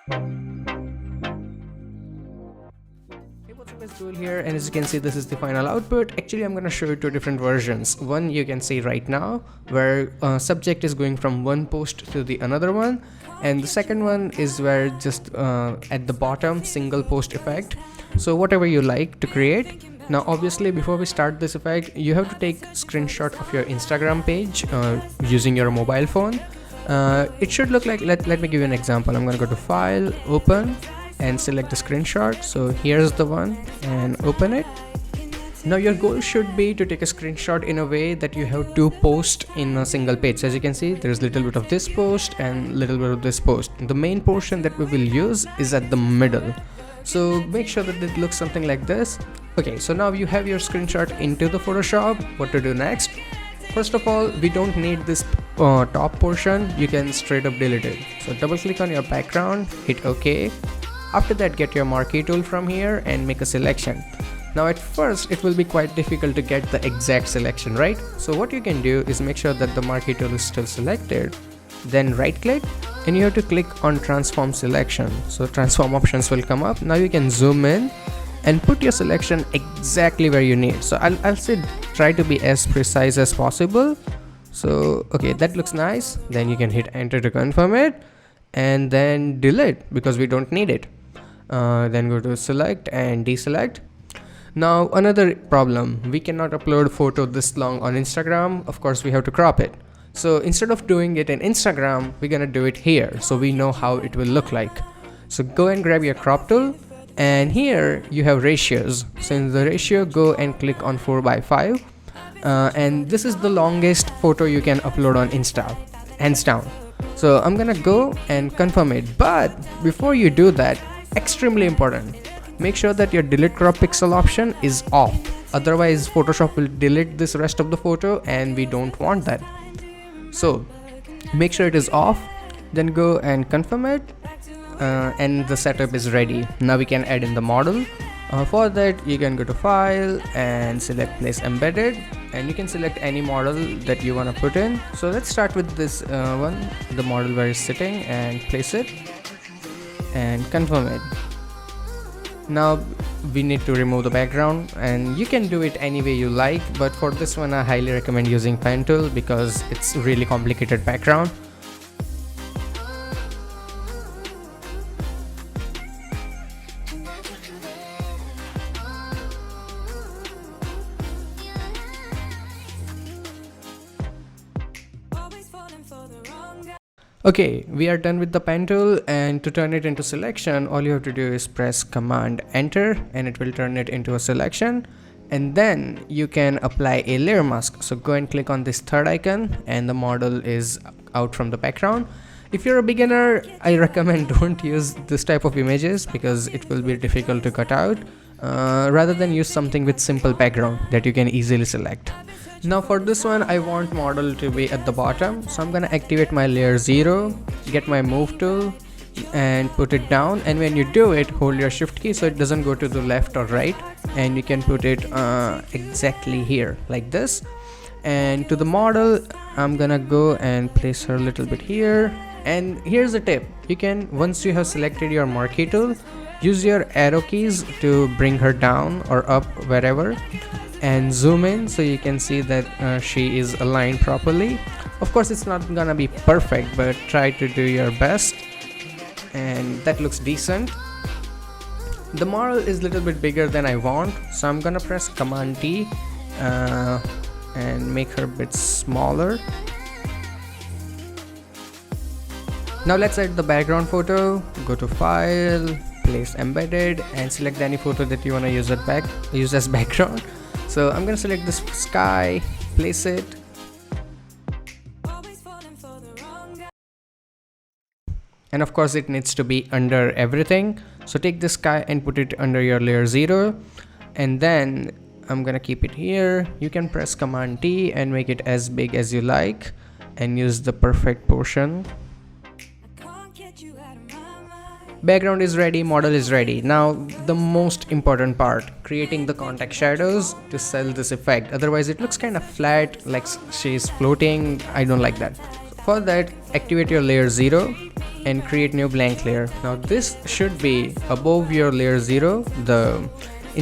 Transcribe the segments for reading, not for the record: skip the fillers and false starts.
Hey, what's up, it's Joel here, and as you can see, this is the final output. Actually, I'm gonna show you two different versions. One you can see right now, where subject is going from one post to the another one, and the second one is where just at the bottom single post effect. So whatever you like to create. Now obviously before we start this effect, you have to take screenshot of your Instagram page using your mobile phone. It should look like, let me give you an example. I'm gonna go to File, Open, and select the screenshot. So here's the one, and open it. Now your goal should be to take a screenshot in a way that you have two posts in a single page. So as you can see, there's a little bit of this post and little bit of this post. The main portion that we will use is at the middle. So make sure that it looks something like this. Okay, so now you have your screenshot into the Photoshop. What to do next? First of all, we don't need this top portion. You can straight up delete it. So double click on your background, hit OK. After that, get your marquee tool from here and make a selection. Now at first it will be quite difficult to get the exact selection, right? So what you can do is make sure that the marquee tool is still selected, then right click, and you have to click on transform selection. So transform options will come up. Now you can zoom in and put your selection exactly where you need. So I'll say try to be as precise as possible. So okay, that looks nice. Then you can hit enter to confirm it, and then delete because we don't need it. Then go to select and deselect. Now another problem, we cannot upload photo this long on Instagram. Of course we have to crop it. So instead of doing it in Instagram, we're gonna do it here so we know how it will look like. So go and grab your crop tool, and here you have ratios. So in the ratio, go and click on 4:5, and this is the longest photo you can upload on Insta, hands down. So I'm gonna go and confirm it, but before you do that, extremely important, make sure that your delete crop pixel option is off. Otherwise Photoshop will delete this rest of the photo and we don't want that. So make sure it is off, then go and confirm it, and the setup is ready. Now we can add in the model. For that you can go to File and select Place Embedded, and you can select any model that you want to put in. So let's start with this one, the model where it's sitting, and place it and confirm it. Now we need to remove the background, and you can do it any way you like, but for this one I highly recommend using pen tool because it's really complicated background. Okay, we are done with the pen tool, and to turn it into selection, all you have to do is press Command Enter and it will turn it into a selection, and then you can apply a layer mask. So go and click on this third icon and the model is out from the background. If you're a beginner, I recommend don't use this type of images because it will be difficult to cut out. Rather than use something with simple background that you can easily select. Now for this one I want model to be at the bottom, so I'm gonna activate my layer 0, get my move tool and put it down, and when you do it, hold your shift key so it doesn't go to the left or right, and you can put it exactly here like this. And to the model I'm gonna go and place her a little bit here, and here's a tip. You can, once you have selected your marquee tool, use your arrow keys to bring her down or up wherever, and zoom in so you can see that she is aligned properly. Of course it's not gonna be perfect, but try to do your best, and that looks decent. The model is a little bit bigger than I want, so I'm gonna press Command T and make her a bit smaller. Now let's add the background photo. Go to File, Place Embedded, and select any photo that you want to use as background. So I'm gonna select this sky, place it, and of course it needs to be under everything. So take this sky and put it under your layer 0, and then I'm gonna keep it here. You can press Command T and make it as big as you like and use the perfect portion. Background is ready, model is ready. Now the most important part, creating the contact shadows to sell this effect. Otherwise it looks kind of flat, like she's floating. I don't like that. For that, activate your layer 0 and create new blank layer. Now this should be above your layer 0, the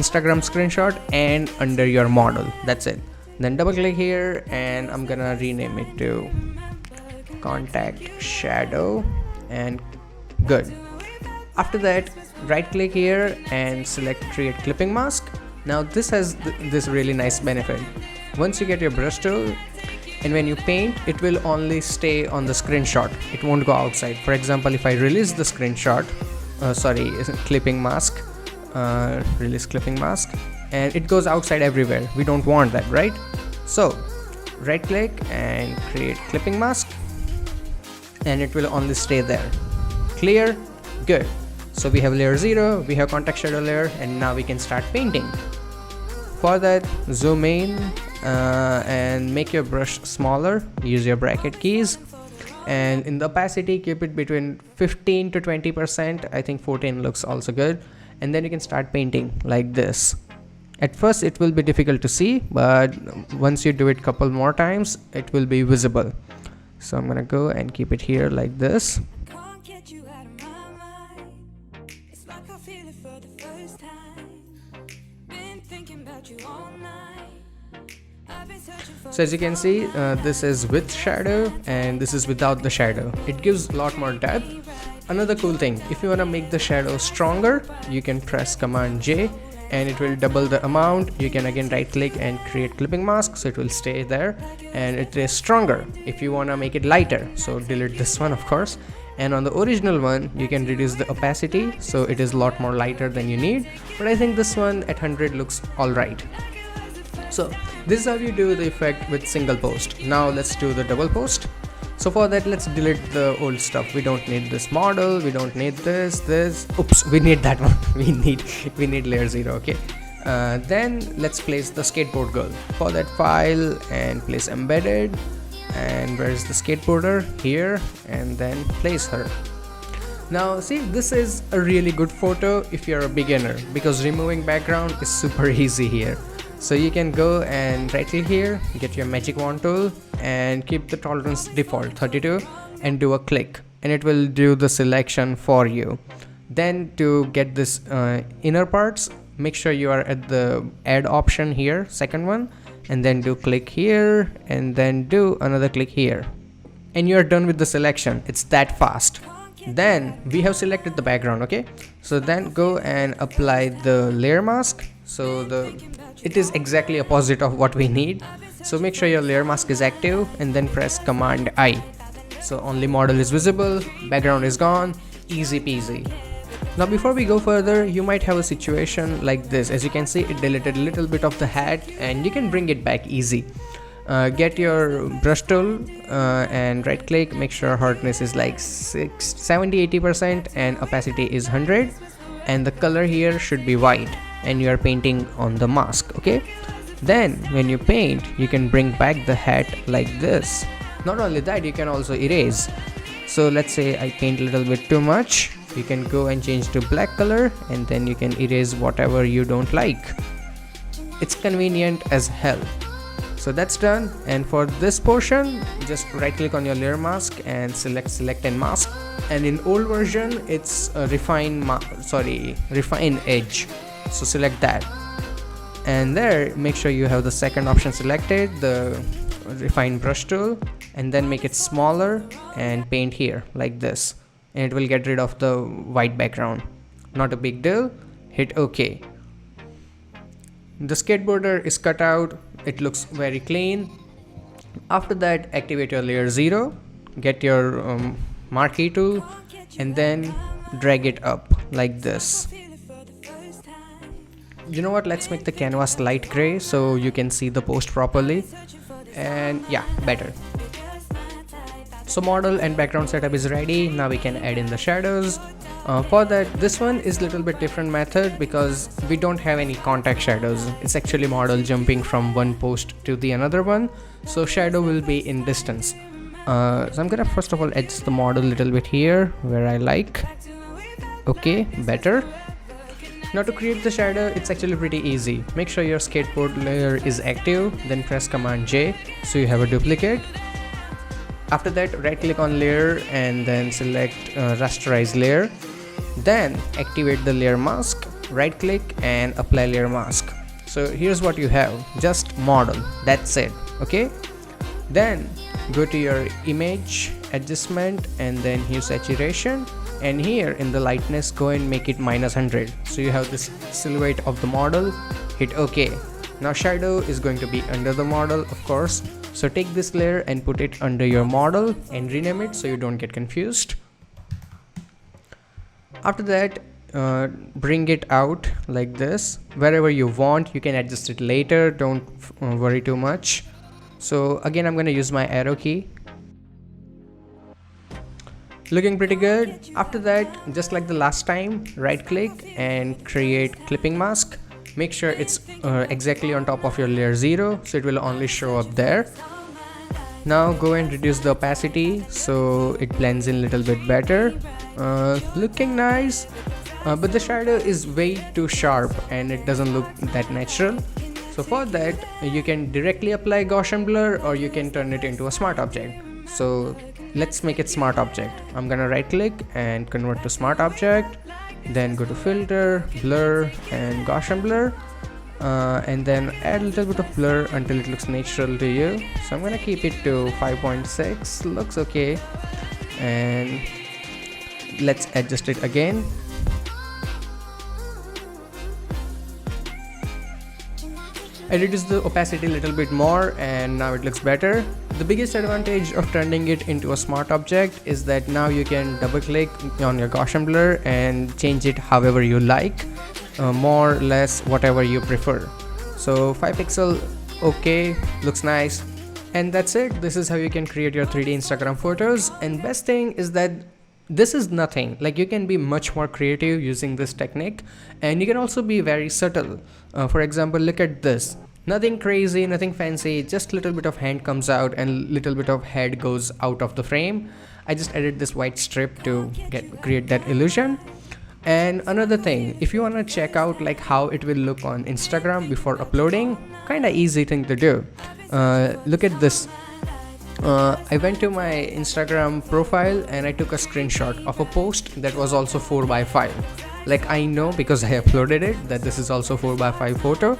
Instagram screenshot, and under your model. That's it. Then double click here and I'm gonna rename it to contact shadow, and good. After that, right click here and select create clipping mask. Now this has this really nice benefit. Once you get your brush tool, and when you paint, it will only stay on the screenshot, it won't go outside. For example, if I release the screenshot, clipping mask, release clipping mask, and it goes outside everywhere. We don't want that, right? So right click and create clipping mask, and it will only stay there. Clear? Good. So we have layer 0, we have contact shadow layer, and now we can start painting. For that, zoom in and make your brush smaller. Use your bracket keys, and in the opacity keep it between 15 to 20%. I think 14 looks also good. And then you can start painting like this. At first it will be difficult to see, but once you do it couple more times, it will be visible. So I'm gonna go and keep it here like this. So as you can see, this is with shadow and this is without the shadow. It gives a lot more depth. Another cool thing, if you want to make the shadow stronger, you can press Command J and it will double the amount. You can again right click and create clipping mask, so it will stay there and it is stronger. If you want to make it lighter, so delete this one of course. And on the original one, you can reduce the opacity, so it is a lot more lighter than you need. But I think this one at 100 looks alright. So this is how you do the effect with single post. Now let's do the double post. So for that, let's delete the old stuff. We don't need this model, we don't need this. Oops, we need that one. we need layer 0. Okay. Then let's place the skateboard girl. For that, file and place embedded. And where is the skateboarder? Here, and then place her. Now see, this is a really good photo if you're a beginner, because removing background is super easy here. So you can go and right click here, get your magic wand tool and keep the tolerance default 32 and do a click, and it will do the selection for you. Then to get this inner parts, make sure you are at the add option here, second one, and then do click here and then do another click here, and you are done with the selection. It's that fast. Then we have selected the background. Okay, so then go and apply the layer mask. So it is exactly opposite of what we need, so make sure your layer mask is active and then press Command I. So only model is visible, background is gone, easy peasy. Now before we go further, you might have a situation like this. As you can see, it deleted a little bit of the hat and you can bring it back easy. Get your brush tool and right click, make sure hardness is like 70-80% and opacity is 100, and the color here should be white, and you are painting on the mask. Okay, then when you paint, you can bring back the hat like this. Not only that, you can also erase. So let's say I paint a little bit too much, you can go and change to black color and then you can erase whatever you don't like. It's convenient as hell. So that's done, and for this portion, just right click on your layer mask and select and mask. And in old version, it's a refine edge. So select that, and there make sure you have the second option selected, the refine brush tool, and then make it smaller and paint here like this, and it will get rid of the white background. Not a big deal. Hit OK. The skateboarder is cut out, it looks very clean. After that, activate your layer 0, get your marquee tool and then drag it up like this. You know what, let's make the canvas light gray so you can see the post properly, and yeah, better. So model and background setup is ready. Now we can add in the shadows. For that, this one is little bit different method because we don't have any contact shadows. It's actually model jumping from one post to the another one, so shadow will be in distance. So I'm gonna first of all adjust the model a little bit here where I like. Okay, better. Now to create the shadow, it's actually pretty easy. Make sure your skateboard layer is active, then press Command J so you have a duplicate. After that, right click on layer and then select rasterize layer. Then activate the layer mask, right click and apply layer mask. So here's what you have, just model, that's it. Okay, then go to your image adjustment and then here saturation, and here in the lightness go and make it -100. So you have this silhouette of the model. Hit OK. Now shadow is going to be under the model, of course. So take this layer and put it under your model and rename it so you don't get confused. After that, bring it out like this wherever you want. You can adjust it later, don't worry too much. So again, I'm going to use my arrow key. Looking pretty good. After that, just like the last time, right click and create clipping mask. Make sure it's exactly on top of your layer 0, so it will only show up there. Now go and reduce the opacity so it blends in a little bit better. Looking nice, but the shadow is way too sharp and it doesn't look that natural. So for that, you can directly apply Gaussian blur or you can turn it into a smart object. So let's make it smart object. I'm gonna right click and convert to smart object, then go to filter, blur and Gaussian blur, and then add a little bit of blur until it looks natural to you. So I'm gonna keep it to 5.6, looks okay, and let's adjust it again. I reduced the opacity a little bit more and now it looks better. The biggest advantage of turning it into a smart object is that now you can double click on your Gaussian blur and change it however you like, more or less whatever you prefer. So 5 pixel, okay, looks nice. And that's it. This is how you can create your 3D Instagram photos. And best thing is that this is nothing, like you can be much more creative using this technique, and you can also be very subtle. For example, look at this, nothing crazy, nothing fancy, just little bit of hand comes out and little bit of head goes out of the frame. I just added this white strip to create that illusion. And another thing, if you want to check out like how it will look on Instagram before uploading, kind of easy thing to do. Look at this. I went to my Instagram profile and I took a screenshot of a post that was also 4x5. Like I know because I uploaded it that this is also 4x5 photo.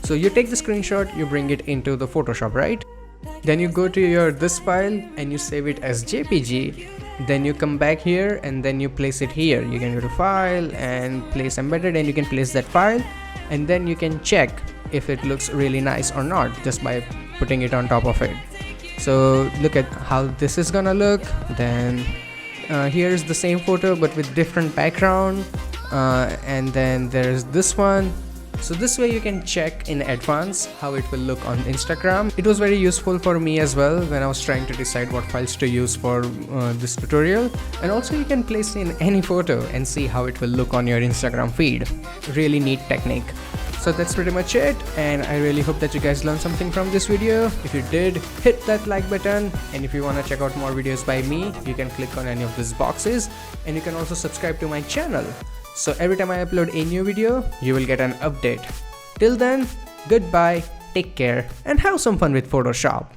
So you take the screenshot, you bring it into the Photoshop, right? Then you go to your this file and you save it as JPG. Then you come back here and then you place it here. You can go to file and place embedded and you can place that file, and then you can check if it looks really nice or not just by putting it on top of it. So look at how this is gonna look. Then here's the same photo but with different background, and then there's this one. So this way you can check in advance how it will look on Instagram. It was very useful for me as well when I was trying to decide what files to use for this tutorial. And also you can place in any photo and see how it will look on your Instagram feed. Really neat technique. So that's pretty much it, and I really hope that you guys learned something from this video. If you did, hit that like button, and if you want to check out more videos by me, you can click on any of these boxes, and you can also subscribe to my channel. So every time I upload a new video, you will get an update. Till then, goodbye, take care, and have some fun with Photoshop.